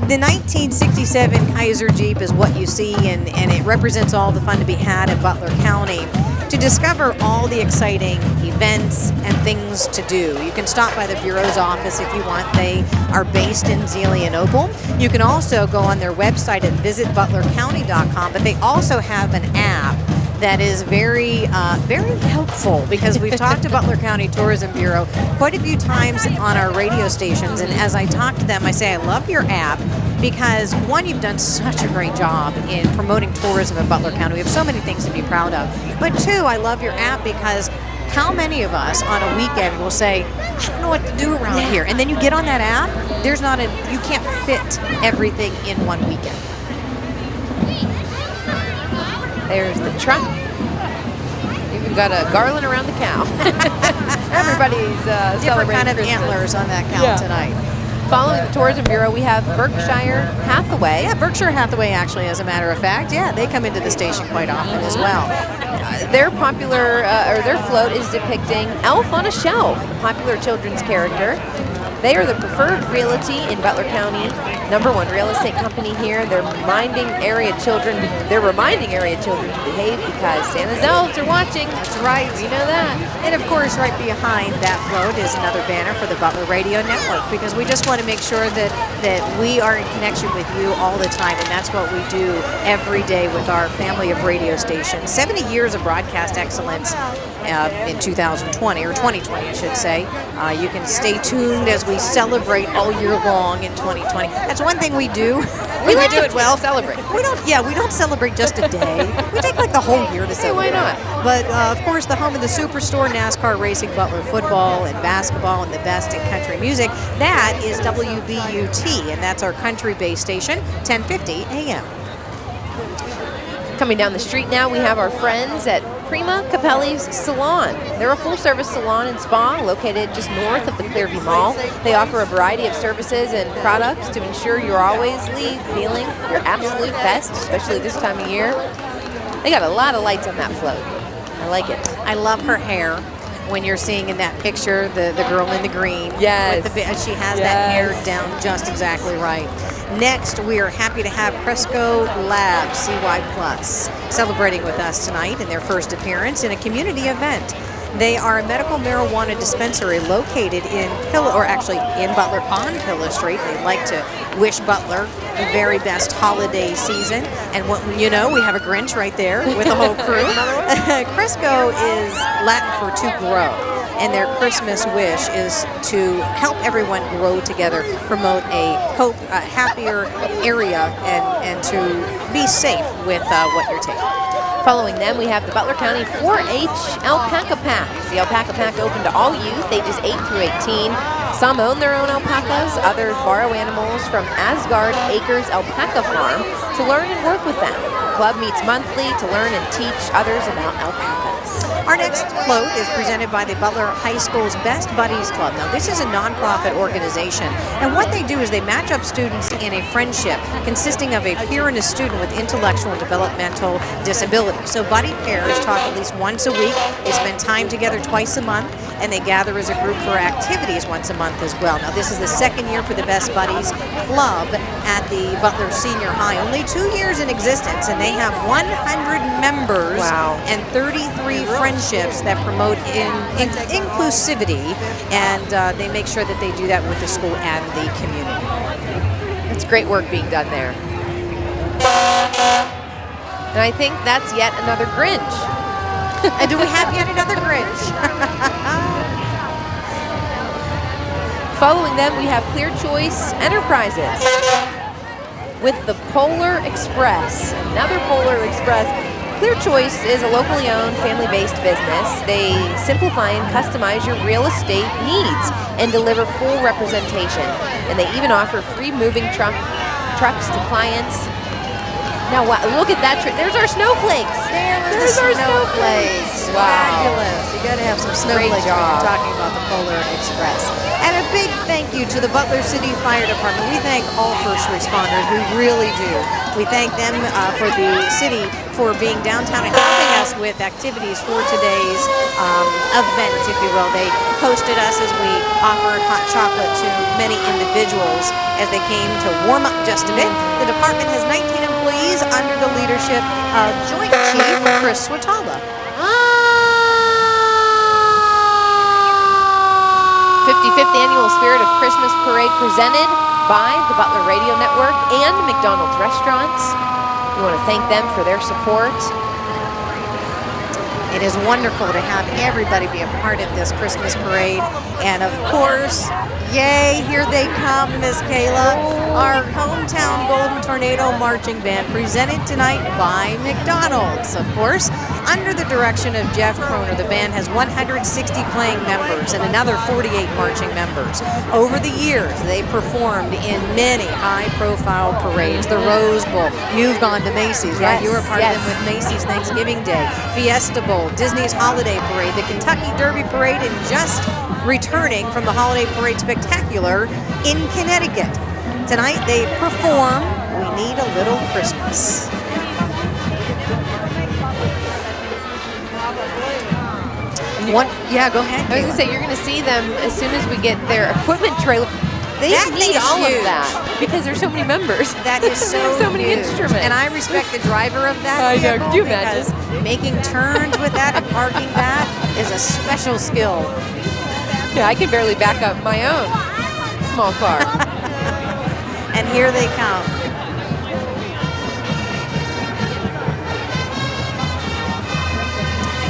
The 1967 Kaiser Jeep is what you see, and it represents all the fun to be had in Butler County. To discover all the exciting events and things to do, you can stop by the Bureau's office if you want. They are based in Zelienople. You can also go on their website and visit butlercounty.com, but they also have an app that is very helpful, because we've talked to Butler County Tourism Bureau quite a few times on our radio stations, and as I talk to them, I say I love your app because, one, you've done such a great job in promoting tourism in Butler County. We have so many things to be proud of. But two, I love your app because how many of us on a weekend will say, I don't know what to do around here, and then you get on that app, you can't fit everything in one weekend. There's the truck. Even got a garland around the cow. Everybody's different celebrating kind of Christmas. antlers on that cow tonight. Following the Tourism Bureau, we have Berkshire Hathaway. Yeah, Berkshire Hathaway, actually, as a matter of fact. Yeah, they come into the station quite often as well. Their popular, or their float is depicting Elf on a Shelf, the popular children's character. They are the preferred realty in Butler County, #1 real estate company here. They're reminding area children to behave because Santa's elves are watching. That's right. We know that. And of course, right behind that float is another banner for the Butler Radio Network, because we just want to make sure that we are in connection with you all the time, and that's what we do every day with our family of radio stations. 70 years of broadcast excellence in 2020, or 2020, I should say. You can stay tuned as we celebrate all year long in 2020. That's one thing we do. We like do to it well. Celebrate. We don't celebrate just a day. We take like the whole year to celebrate. Why not? But of course, the home of the Superstore, NASCAR racing, Butler football, and basketball, and the best in country music. That is WBUT, and that's our country-based station, 1050 AM. Coming down the street now, we have our friends at Prima Capelli's Salon. They're a full-service salon and spa located just north of the Clearview Mall. They offer a variety of services and products to ensure you always leave feeling your absolute best, especially this time of year. They got a lot of lights on that float. I like it. I love her hair. When you're seeing in that picture, the girl in the green. Yes. With she has that hair down just exactly right. Next, we are happy to have Cresco Labs CY Plus celebrating with us tonight in their first appearance in a community event. They are a medical marijuana dispensary located in Butler on Pillow Street. They'd like to wish Butler the very best holiday season. And we have a Grinch right there with the whole crew. Cresco is Latin for to grow. And their Christmas wish is to help everyone grow together, promote a happier area, and to be safe with what you're taking. Following them, we have the Butler County 4-H Alpaca Pack. The Alpaca Pack open to all youth, ages 8 through 18. Some own their own alpacas, others borrow animals from Asgard Acres Alpaca Farm to learn and work with them. The club meets monthly to learn and teach others about alpacas. Our next float is presented by the Butler High School's Best Buddies Club. Now, this is a nonprofit organization, and what they do is they match up students in a friendship consisting of a peer and a student with intellectual and developmental disability. So buddy pairs talk at least once a week. They spend time together twice a month, and they gather as a group for activities once a month as well. Now, this is the second year for the Best Buddies Club at the Butler Senior High. Only 2 years in existence, and they have 100 members and 33 friendships that promote inclusivity, and they make sure that they do that with the school and the community. It's great work being done there. And I think that's yet another Grinch. And do we have yet another Grinch? Following them, we have Clear Choice Enterprises with the Polar Express. Another Polar Express. Clear Choice is a locally owned, family-based business. They simplify and customize your real estate needs and deliver full representation. And they even offer free moving trucks to clients. Now, look at that. There's our snowflakes. There's our snowflakes. Wow. Fabulous. You got to have some snowflakes when you're talking about the Polar Express. And a big thank you to the Butler City Fire Department. We thank all first responders. We really do. We thank them for the city for being downtown and helping us with activities for today's event, if you will. They hosted us as we offered hot chocolate to many individuals as they came to warm up just a bit. The department has 19 employees under the leadership of Joint Chief Chris Swatala. 55th Annual Spirit of Christmas Parade presented by the Butler Radio Network and McDonald's Restaurants. We want to thank them for their support. It is wonderful to have everybody be a part of this Christmas parade. And of course, yay, here they come, Miss Kayla. Our hometown Golden Tornado Marching Band presented tonight by McDonald's, of course. Under the direction of Jeff Croner, the band has 160 playing members and another 48 marching members. Over the years, they performed in many high-profile parades. The Rose Bowl, you've gone to Macy's, right? Yes, You were part of them with Macy's Thanksgiving Day, Fiesta Bowl, Disney's Holiday Parade, the Kentucky Derby Parade, and just returning from the Holiday Parade Spectacular in Connecticut. Tonight they perform We Need a Little Christmas. Yeah, go ahead. I was going to say, you're going to see them as soon as we get their equipment trailer. They That need thing is all huge. of that because there's so many members. That is so so many huge. instruments. And I respect the driver of that I know. vehicle. Could you imagine? Because making turns with that and parking that is a special skill. Yeah, I can barely back up my own small car. And here they come.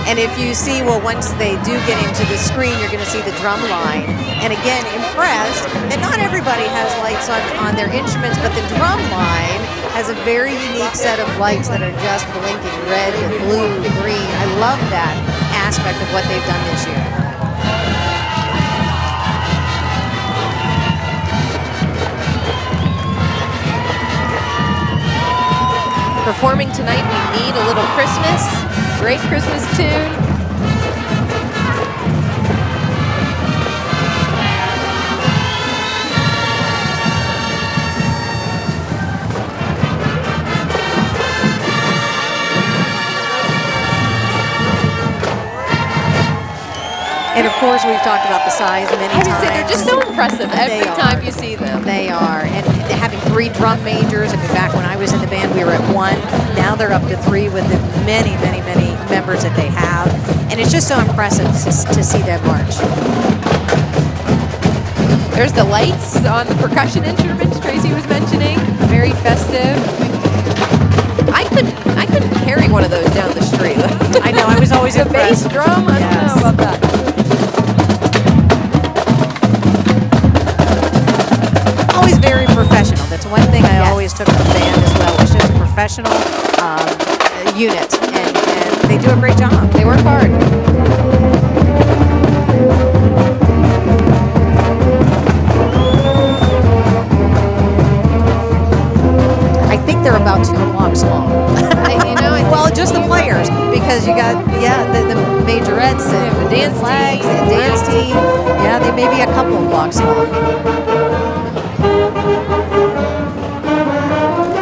And if you see, well, once they do get into the screen, you're going to see the drum line. And again, impressed that not everybody has lights on their instruments, but the drum line has a very unique set of lights that are just blinking red and blue, green. I love that aspect of what they've done this year. Performing tonight, We Need a Little Christmas. Great Christmas tune. And of course, we've talked about the size many times. They're just so impressive every time you see them. They are. And having 3 drum majors. I mean, back when I was in the band, we were at 1. Now they're up to 3 with the many, many, many members that they have. And it's just so impressive to see them march. There's the lights on the percussion instruments Tracy was mentioning. Very festive. I couldn't carry one of those down the street. I know, I was always the impressed. bass drum, I don't know about that. Always very professional. That's one thing I always took from band as well. It's just a professional unit, and they do a great job. They work hard. I think they're about 2 blocks long. Well, just the players, because you got the majorettes and the dance flags and dance team. Yeah, they may be a couple of blocks long.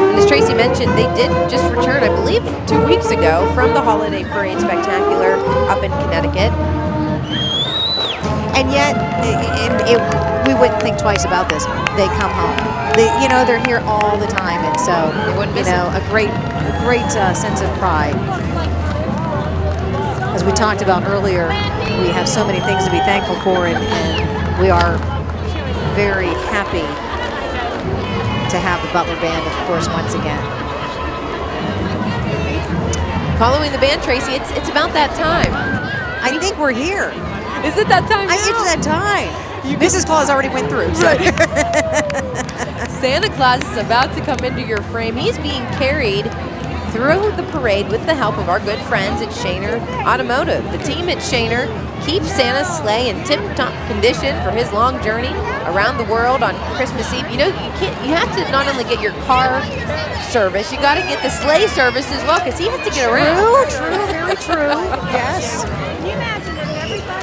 And as Tracy mentioned, they did just return, I believe, 2 weeks ago from the Holiday Parade Spectacular up in Connecticut. And yet, we wouldn't think twice about this. They come home. They're here all the time, and so a great sense of pride. As we talked about earlier, we have so many things to be thankful for, and we are very happy to have the Butler Band, of course, once again. Following the band, Tracy, it's about that time. I think we're here. Is it that time now? It's that time. Mrs. Claus already went through. So. Santa Claus is about to come into your frame. He's being carried through the parade with the help of our good friends at Shaner Automotive. The team at Shaner keeps Santa's sleigh in tip-top condition for his long journey around the world on Christmas Eve. You have to not only get your car service, you got to get the sleigh service as well, because he has to get around. True, very true. Yes.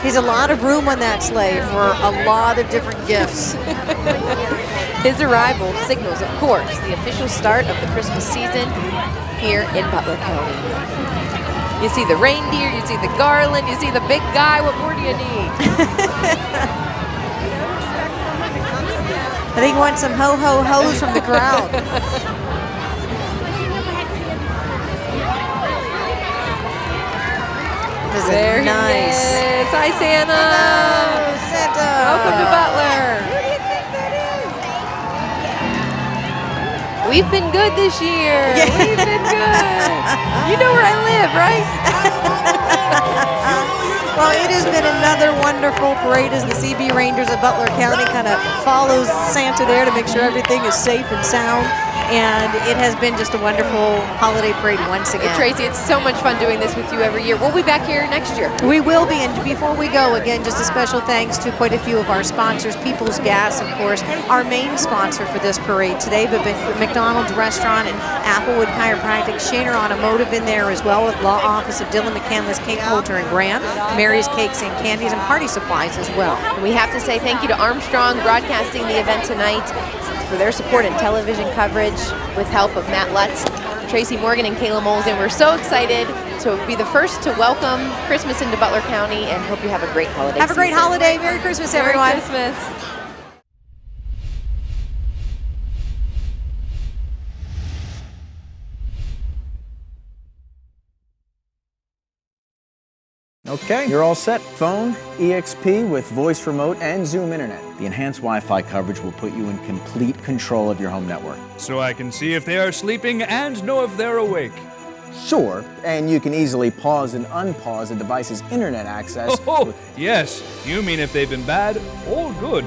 He's a lot of room on that sleigh for a lot of different gifts. His arrival signals, of course, the official start of the Christmas season here in Butler County. You see the reindeer, you see the garland, you see the big guy. What more do you need? I think he wants some ho-ho-hos from the crowd. There nice. He is. Hi, Santa. Hello, Santa. Welcome to Butler. Who do you think that is? We've been good this year. Yeah. We've been good. You know where I live, right? Well, it has been another wonderful parade as the CB Rangers of Butler County kind of follows Santa there to make sure everything is safe and sound. And it has been just a wonderful holiday parade once again. Tracy, it's so much fun doing this with you every year. We'll be back here next year. We will be, and before we go, again, just a special thanks to quite a few of our sponsors. People's Gas, of course, our main sponsor for this parade today, but McDonald's Restaurant and Applewood Chiropractic, Shaner Automotive in there as well, with Law Office of Dylan McCandless, Cake Culture and Grant, Mary's Cakes and Candies, and Party Supplies as well. And we have to say thank you to Armstrong broadcasting the event tonight for their support and television coverage with help of Matt Lutz, Tracy Morgan, and Kayla Moles. And we're so excited to be the first to welcome Christmas into Butler County, and hope you have a great holiday Have a great holiday. Merry Christmas, everyone. Merry Christmas. Okay, you're all set. Phone, EXP with voice remote and Zoom internet. The enhanced Wi-Fi coverage will put you in complete control of your home network. So I can see if they are sleeping and know if they're awake. Sure, and you can easily pause and unpause a device's internet access. Oh, yes. You mean if they've been bad or good.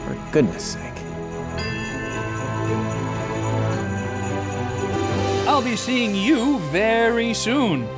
For goodness sake. I'll be seeing you very soon.